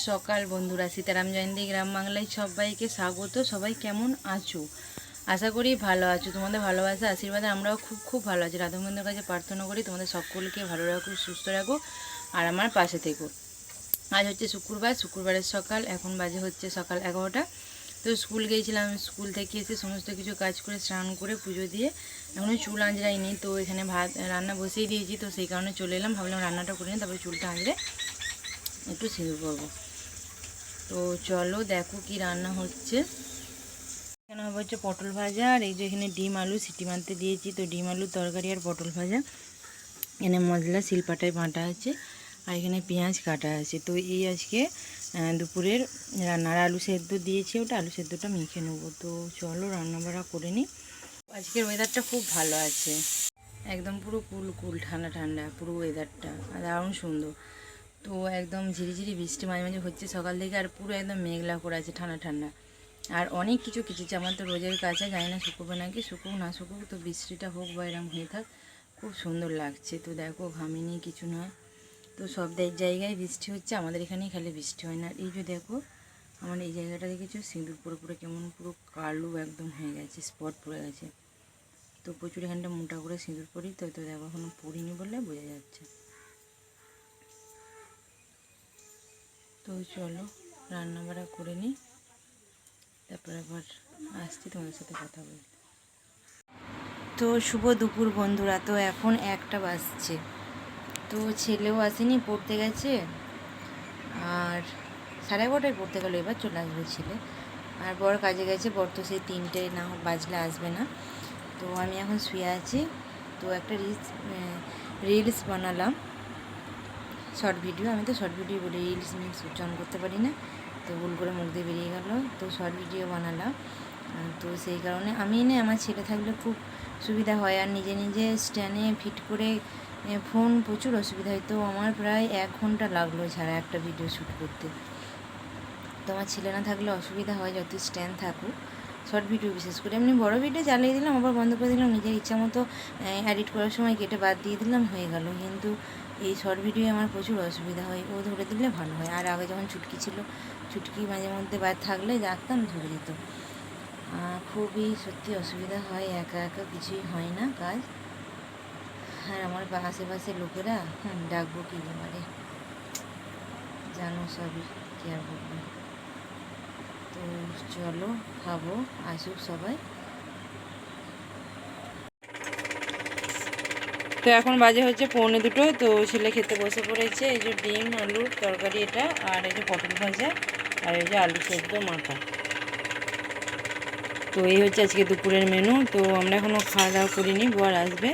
সকাল বন্ধুরা, সীতারাম জয়ন্তী গ্রাম বাংলায় সবাইকে স্বাগত। সবাই কেমন আছো? আশা করি ভালো আছো। তোমাদের ভালোবাসা আশীর্বাদে আমরাও খুব খুব ভালো আছি। রাধাগোবিন্দের কাছে প্রার্থনা করি তোমাদের সকলকে ভালো রাখো, সুস্থ রাখো আর আমার পাশে থেকো। আজ হচ্ছে শুক্রবার, শুক্রবারের সকাল, এখন বাজে হচ্ছে সকাল 11টা। তো স্কুল গিয়েছিলাম, স্কুল থেকে এসে সমস্ত কিছু কাজ করে স্নান করে পুজো দিয়ে এখনও চুল আঁচড়াইনি। তো এখানে ভাত রান্না বসিয়ে দিয়েছি, তো সেই কারণে চলে এলাম। ভাবলাম রান্নাটা করে নিই, তারপরে চুলটা আঁচড়ে একটু সিঁদুর করবো। তো চলো দেখো কি রান্না হচ্ছে। এখানে হবে হচ্ছে পটল ভাজা, আর এই যে এখানে ডিম আলু সিটি মারতে দিয়েছি। তো ডিম আলুর তরকারি আর পটল ভাজা। এখানে মশলা শিলপাটায় বাটা আছে, আর এখানে পেঁয়াজ কাটা আছে। তো এই আজকে দুপুরের রান্নার আলু সেদ্ধ দিয়েছি, ওটা আলু সেদ্ধটা মেখে নেবো। তো চলো রান্না বাড়া করে নিই। আজকের ওয়েদারটা খুব ভালো আছে, একদম পুরো কুল কুল ঠান্ডা ঠান্ডা পুরো ওয়েদারটা, আর দারুণ সুন্দর। তো একদম ঝিরিঝিরি বৃষ্টি মাঝে মাঝে হচ্ছে সকাল থেকে, আর পুরো একদম মেঘলা করে আছে, ঠান্ডা ঠান্ডা। আর অনেক কিছু কিছু আমার তো রোজের কাছে, জানি না শুকোবে নাকি, শুকুক না শুকুক, তো বৃষ্টিটা হোক বা এরকম হয়ে থাক, খুব সুন্দর লাগছে। তো দেখো ঘামিনি কিছু নয়। তো সব জায়গায় বৃষ্টি হচ্ছে, আমাদের এখানেই খালি বৃষ্টি হয় না। এই যে দেখো আমার এই জায়গাটা দেখেছো, সিঁদুর পুরো পুরো কেমন পুরো কালো একদম হয়ে গেছে, স্পট পড়ে গেছে। তো প্রচুর এখানটা মোটা করে সিঁদুর পরি, তো দেখো এখনও পরিনি বলে বোঝা যাচ্ছে। তো চলো রান্না বাড়া করে নিই, তারপর আবার আসছি তোমাদের সাথে কথা বলতে। তো শুভ দুপুর বন্ধুরা। তো এখন 1টা বাজছে, তো ছেলেও আসেনি, পড়তে গেছে। আর 11:30 পড়তে গেলো, এবার চলে আসবে ছেলে। আর বর কাজে গেছে, বর তো সেই 3টে না বাজলে আসবে না। তো আমি এখন শুয়ে আছি। তো একটা রিলস বানালাম, শর্ট ভিডিও। আমি তো শর্ট ভিডিও বলি, রিলস মিক্স উচ্চারণ করতে পারি না, তো ভুল করে মুখ দিয়ে বেরিয়ে গেল। তো শর্ট ভিডিও বানালাম। তো সেই কারণে আমি আমার ছেলে থাকলে খুব সুবিধা হয়, আর নিজে নিজে স্ট্যান্ডে ফিট করে ফোন প্রচুর অসুবিধা হয়। তো আমার প্রায় 1 ঘন্টা লাগলো ছাড়া একটা ভিডিও শ্যুট করতে। তো আমার ছেলে না থাকলে অসুবিধা হয়, যত স্ট্যান্ড থাকুক। শর্ট ভিডিও বিশেষ করে, এমনি বড় ভিডিও চালিয়ে দিলাম, আবার বন্ধ করে দিলাম, নিজের ইচ্ছা মতো এডিট করার সময় কেটে বাদ দিয়ে দিলাম, হয়ে গেল। কিন্তু এই শর্ট ভিডিও আমার প্রচুর অসুবিধা হয়, ও ধরে দিলে ভালো হয়। আর আগে যখন ছুটকি ছিল, ছুটকি মাঝে মধ্যে বাদ থাকলে ডাকতাম, ধরে দিত। খুবই সত্যি অসুবিধা হয়, একা একা কিছুই হয় না কাজ। আর আমার আশেপাশে লোকেরা ডাকবো কী ব্যাপারে, জানো সবই, কী আর বলবো। তো চলো খাবো, আসুক সবাই। তো এখন বাজে হচ্ছে 1:45। তো ছেলে খেতে বসে পড়েছে। এই যে ডিম আলুর তরকারি এটা, আর এই যে পটল ভাজা, আর এই যে আলু সেদ্ধ মাখা। তো এই হচ্ছে আজকে দুপুরের মেনু। তো আমরা এখনও খাওয়া দাওয়া করিনি, বর আসবে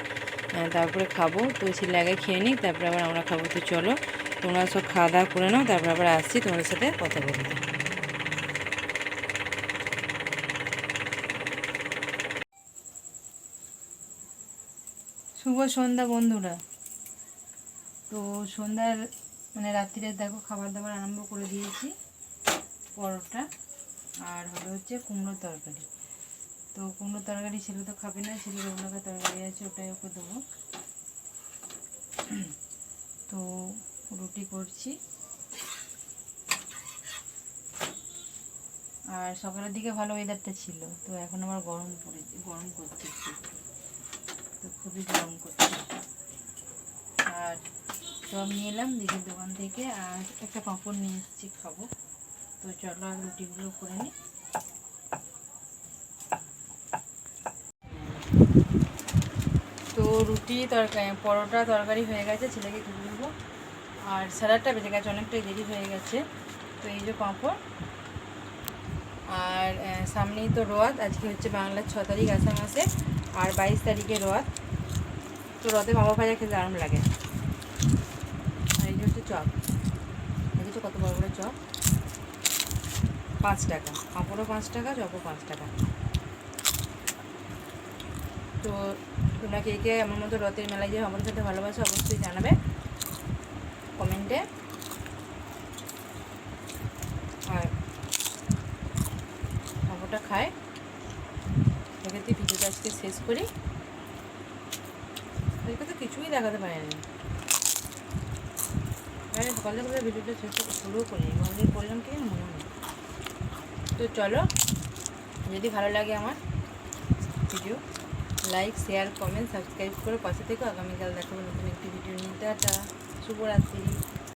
তারপরে খাবো। তো ছেলে আগে খেয়ে নিক, তারপরে আবার আমরা খাবো। তো চলো তোমরা সব খাওয়া দাওয়া করে নাও, তারপরে আবার আসছি তোমাদের সাথে কথা বলতে। শুভ সন্ধ্যা বন্ধুরা। তো সন্ধ্যার রাত্রিরে দেখো খাবার দাবার আরম্ভ করে দিয়েছি। পরোটা আর হলো হচ্ছে কুমড়োর তরকারি। তো কুমড়োর তরকারি ছেলে তো খাবে না, ছেলে রোবনাকা তরকারি আছে, ওটাই ওকে দেবো। তো রুটি করছি। আর সকালের দিকে ভালো ওয়েদারটা ছিল, তো এখন আবার গরম পড়েছে, গরম করছে, তো খুবই গরম করছে। আর চপ নিয়ে এলাম দিদির দোকান থেকে, আর একটা পাঁপড় নিয়ে এসেছি, খাবো। তো চলো আর রুটিগুলো করে নিই। তো রুটি তরকারি, পরোটা তরকারি হয়ে গেছে, ছেলেকে তুলে দেবো। আর স্যালাডটা বেজে গেছে, অনেকটাই দেরি হয়ে গেছে। তো এই যে পাঁপড়। আর সামনেই তো রথ, আজকে হচ্ছে বাংলার 6 তারিখ আষাঢ় মাসে, আর 22 তারিখে রথ। তো রথে পাঁপড় ভাজা খেতে দারুণ লাগে। আর এই যে হচ্ছে চপ, দেখেছো কত বড় বড় চপ, 5 টাকা। পাঁপড়ও 5 টাকা, চপও 5 টাকা। তো তোমরা কে কে আমার মতো রথের মেলায় যে আমার সাথে ভালোবাসো অবশ্যই জানাবে কমেন্টে। আর পাঁপড়টা খায় সেক্ষেত্রে ভিডিওটা আজকে শেষ করি। আজকে তো কিছুই দেখাতে পারিনি। সকালে করে ভিডিওটা শুরু করি মন্দির করলাম কি মনে নেই। তো চলো, যদি ভালো লাগে আমার video like share comment subscribe করে পাশে থেকে আগামীকাল দেখাবো নতুন একটি ভিডিও নিয়ে। টাটা, শুভরাত্রি।